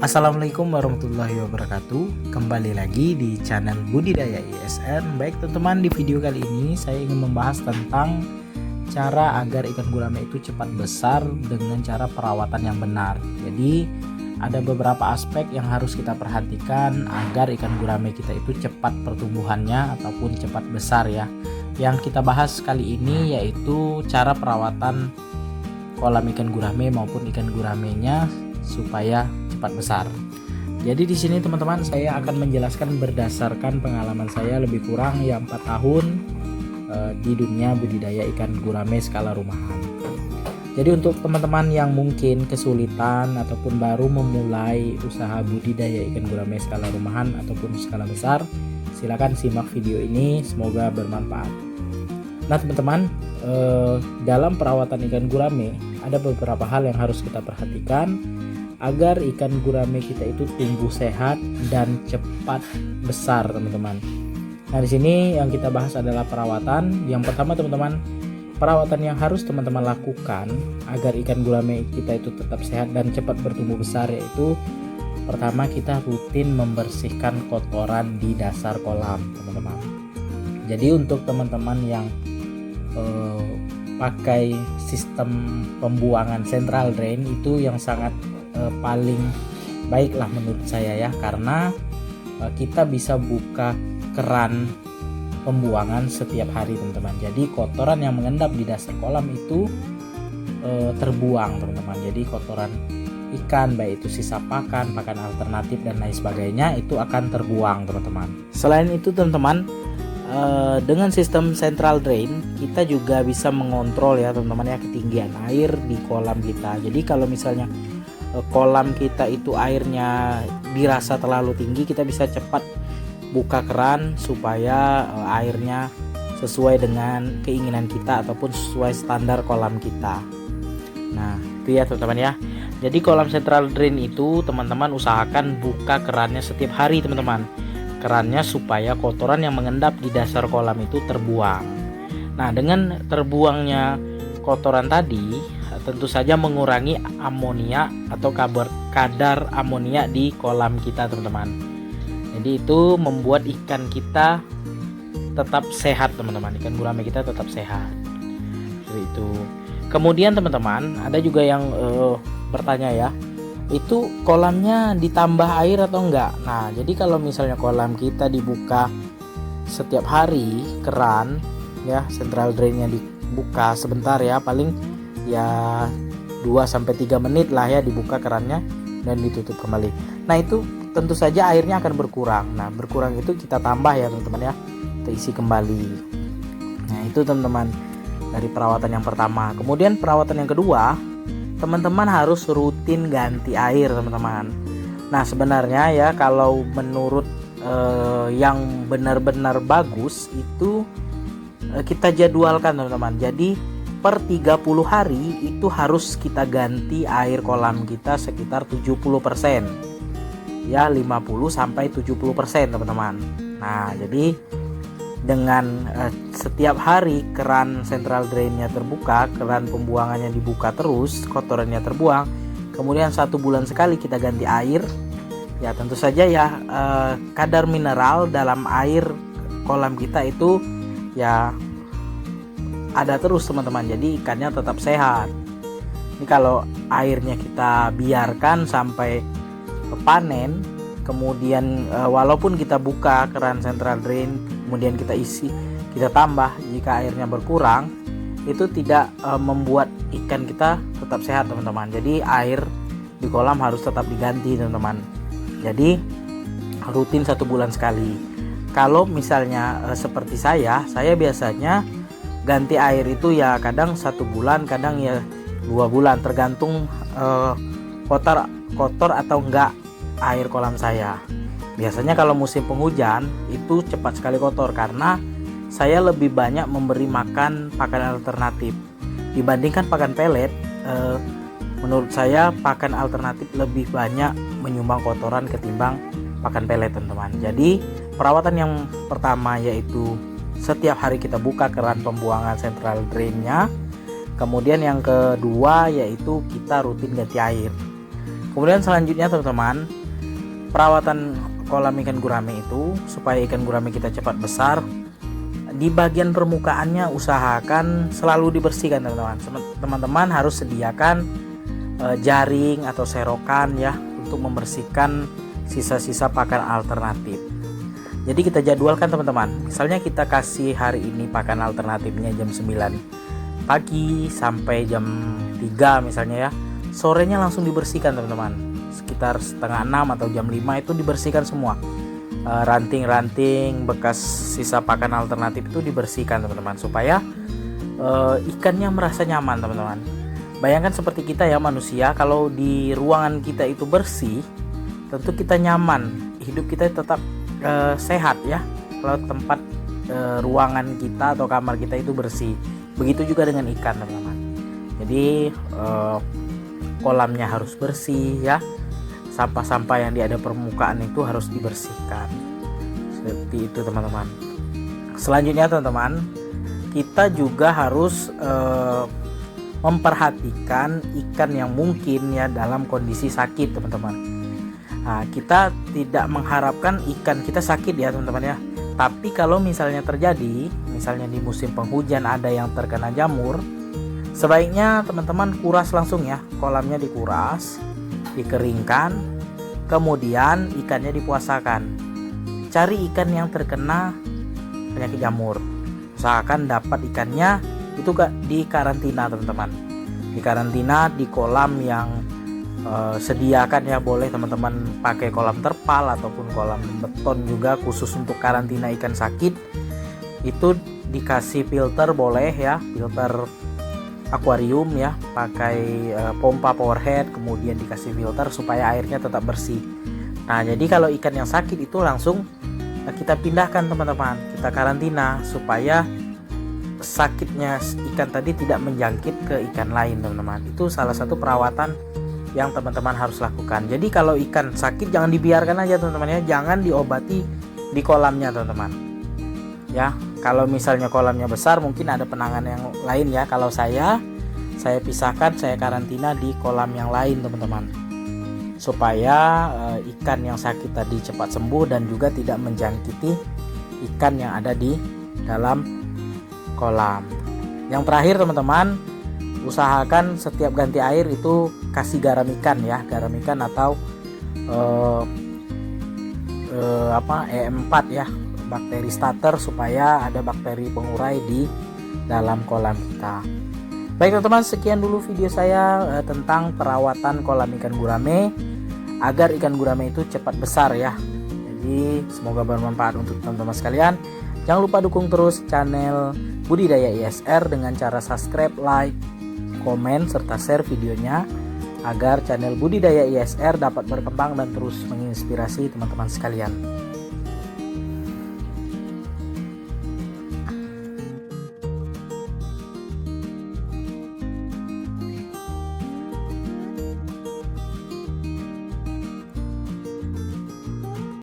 Assalamualaikum warahmatullahi wabarakatuh. Kembali lagi di channel Budidaya ISN. Baik teman-teman, di video kali ini saya ingin membahas tentang cara agar ikan gurame itu cepat besar dengan cara perawatan yang benar. Jadi ada beberapa aspek yang harus kita perhatikan agar ikan gurame kita itu cepat pertumbuhannya ataupun cepat besar ya. Yang kita bahas kali ini yaitu cara perawatan kolam ikan gurame maupun ikan guramenya supaya cepat besar. Jadi di sini teman-teman saya akan menjelaskan berdasarkan pengalaman saya lebih kurang ya 4 tahun di dunia budidaya ikan gurame skala rumahan. Jadi untuk teman-teman yang mungkin kesulitan ataupun baru memulai usaha budidaya ikan gurame skala rumahan ataupun skala besar, silakan simak video ini, semoga bermanfaat. Nah teman-teman, dalam perawatan ikan gurame ada beberapa hal yang harus kita perhatikan agar ikan gurame kita itu tumbuh sehat dan cepat besar, teman-teman. Nah, di sini yang kita bahas adalah perawatan. Yang pertama, teman-teman, perawatan yang harus teman-teman lakukan agar ikan gurame kita itu tetap sehat dan cepat bertumbuh besar yaitu pertama, kita rutin membersihkan kotoran di dasar kolam, teman-teman. Jadi untuk teman-teman yang pakai sistem pembuangan central drain itu yang sangat paling baiklah menurut saya ya, karena kita bisa buka keran pembuangan setiap hari, teman-teman. Jadi kotoran yang mengendap di dasar kolam itu terbuang, teman-teman. Jadi kotoran ikan baik itu sisa pakan alternatif dan lain sebagainya itu akan terbuang, teman-teman. Selain itu teman-teman, dengan sistem central drain kita juga bisa mengontrol ya teman-teman ya ketinggian air di kolam kita. Jadi kalau misalnya kolam kita itu airnya dirasa terlalu tinggi, kita bisa cepat buka keran supaya airnya sesuai dengan keinginan kita ataupun sesuai standar kolam kita. Nah itu ya teman-teman ya. Jadi kolam central drain itu teman-teman usahakan buka kerannya setiap hari, teman-teman. Kerannya supaya kotoran yang mengendap di dasar kolam itu terbuang. Nah dengan terbuangnya kotoran tadi tentu saja mengurangi amonia atau kadar amonia di kolam kita, teman-teman. Jadi itu membuat ikan kita tetap sehat, teman-teman. Ikan gurame kita tetap sehat. Jadi itu. Kemudian teman-teman ada juga yang bertanya ya, itu kolamnya ditambah air atau enggak? Nah jadi kalau misalnya kolam kita dibuka setiap hari keran ya, central drainnya dibuka sebentar ya, paling ya 2-3 menit lah ya dibuka kerannya dan ditutup kembali. Nah itu tentu saja airnya akan berkurang. Nah berkurang itu kita tambah ya teman-teman ya, kita isi kembali. Nah itu teman-teman dari perawatan yang pertama. Kemudian perawatan yang kedua, teman-teman harus rutin ganti air, teman-teman. Nah sebenarnya ya kalau menurut yang benar-benar bagus itu kita jadwalkan, teman-teman. Jadi per 30 hari itu harus kita ganti air kolam kita sekitar 70%. Ya 50-70%, teman-teman. Nah jadi dengan setiap hari keran central drainnya terbuka, keran pembuangannya dibuka terus, kotorannya terbuang, kemudian 1 bulan sekali kita ganti air, ya tentu saja ya kadar mineral dalam air kolam kita itu ya ada terus, teman-teman. Jadi ikannya tetap sehat. Ini kalau airnya kita biarkan sampai panen, kemudian walaupun kita buka keran central drain, kemudian kita isi, kita tambah, jika airnya berkurang itu tidak membuat ikan kita tetap sehat, teman-teman. Jadi air di kolam harus tetap diganti, teman-teman. Jadi rutin 1 bulan sekali. Kalau misalnya seperti saya biasanya ganti air itu ya kadang 1 bulan, kadang ya 2 bulan, tergantung kotor atau enggak air kolam saya. Biasanya kalau musim penghujan itu cepat sekali kotor karena saya lebih banyak memberi makan pakan alternatif dibandingkan pakan pelet. Menurut saya pakan alternatif lebih banyak menyumbang kotoran ketimbang pakan pelet, teman-teman. Jadi perawatan yang pertama yaitu setiap hari kita buka keran pembuangan central drainnya. Kemudian yang kedua yaitu kita rutin ganti air. Kemudian selanjutnya teman-teman, perawatan kolam ikan gurame itu supaya ikan gurame kita cepat besar, di bagian permukaannya usahakan selalu dibersihkan teman-teman. Teman-teman harus sediakan jaring atau serokan ya untuk membersihkan sisa-sisa pakan alternatif. Jadi kita jadwalkan teman-teman. Misalnya kita kasih hari ini pakan alternatifnya jam 9 pagi sampai jam 3 misalnya ya. Sorenya langsung dibersihkan teman-teman. Sekitar setengah 6 atau jam 5 itu dibersihkan semua. Ranting-ranting bekas sisa pakan alternatif itu dibersihkan teman-teman, supaya ikannya merasa nyaman teman-teman. Bayangkan seperti kita ya manusia, kalau di ruangan kita itu bersih, tentu kita nyaman, hidup kita tetap sehat ya. Kalau tempat ruangan kita atau kamar kita itu bersih, begitu juga dengan ikan teman-teman. Jadi kolamnya harus bersih ya. Sampah-sampah yang ada permukaan itu harus dibersihkan. Seperti itu teman-teman. Selanjutnya teman-teman, kita juga harus memperhatikan ikan yang mungkin ya dalam kondisi sakit teman-teman. Nah, kita tidak mengharapkan ikan kita sakit ya teman-teman ya. Tapi kalau misalnya terjadi, misalnya di musim penghujan ada yang terkena jamur, sebaiknya teman-teman kuras langsung ya. Kolamnya dikuras, dikeringkan, kemudian ikannya dipuasakan. Cari ikan yang terkena penyakit jamur. Usahakan dapat ikannya itu di karantina teman-teman. Di karantina di kolam yang sediakan ya, boleh teman-teman pakai kolam terpal ataupun kolam beton juga khusus untuk karantina ikan sakit. Itu dikasih filter boleh ya, filter akuarium ya, pakai pompa powerhead, kemudian dikasih filter supaya airnya tetap bersih. Nah, jadi kalau ikan yang sakit itu langsung kita pindahkan teman-teman, kita karantina supaya sakitnya ikan tadi tidak menjangkit ke ikan lain teman-teman. Itu salah satu perawatan yang teman-teman harus lakukan. Jadi kalau ikan sakit jangan dibiarkan aja teman-teman ya, jangan diobati di kolamnya teman-teman ya. Kalau misalnya kolamnya besar mungkin ada penanganan yang lain ya. Kalau saya pisahkan, saya karantina di kolam yang lain teman-teman, supaya ikan yang sakit tadi cepat sembuh dan juga tidak menjangkiti ikan yang ada di dalam kolam. Yang terakhir teman-teman, usahakan setiap ganti air itu kasih garam ikan ya, garam ikan atau E4 ya, bakteri starter, supaya ada bakteri pengurai di dalam kolam kita. Baik teman-teman, sekian dulu video saya tentang perawatan kolam ikan gurame agar ikan gurame itu cepat besar ya. Jadi semoga bermanfaat untuk teman-teman sekalian. Jangan lupa dukung terus channel Budidaya ISR dengan cara subscribe, like, komen, serta share videonya agar channel Budidaya ISR dapat berkembang dan terus menginspirasi teman-teman sekalian.